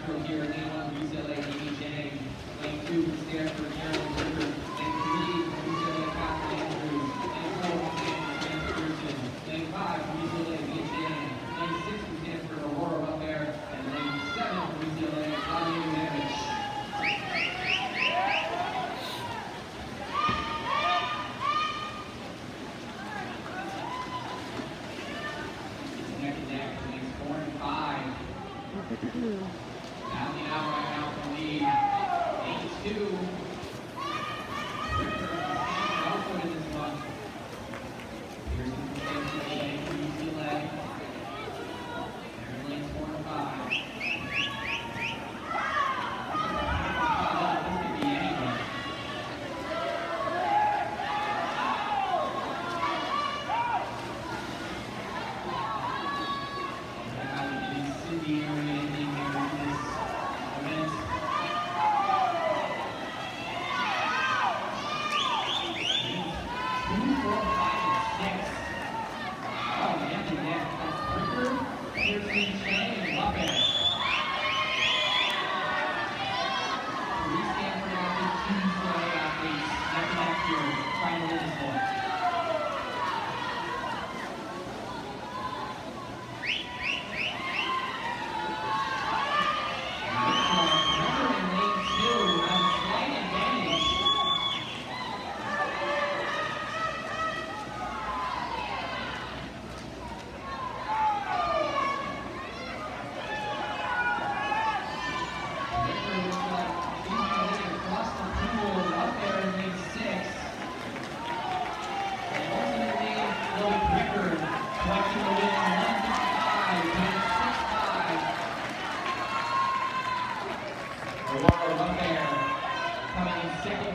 Central here. Lane 1 for UCLA, Amy Jang. Lane 2 from Stanford, Carolyn Ritter. Lane 3 from UCLA, Catherine Andrews. Lane 4 from Stanford, James Pearson. Lane 5 from UCLA, Mia Jang. Lane 6 from Stanford, Aurora up there. And lane 7 from UCLA, Claudia Umanich. Neck and neck, lanes 4 and 5. Battling out right now for the lead. 8-2. Richter also in this one. Pearson from Stanford, Jang from UCLA. There's lanes 4 and 5. This could be anyone. Cindy area in here for this event. 2, 4, 5, and 6. Oh, man, the neck. Ricker, Pearson, Chang, and Bucket. 3 Stanford athletes, 2 UCLA athletes. Neck and neck here, trying to win this one. Aurora up there, coming in second.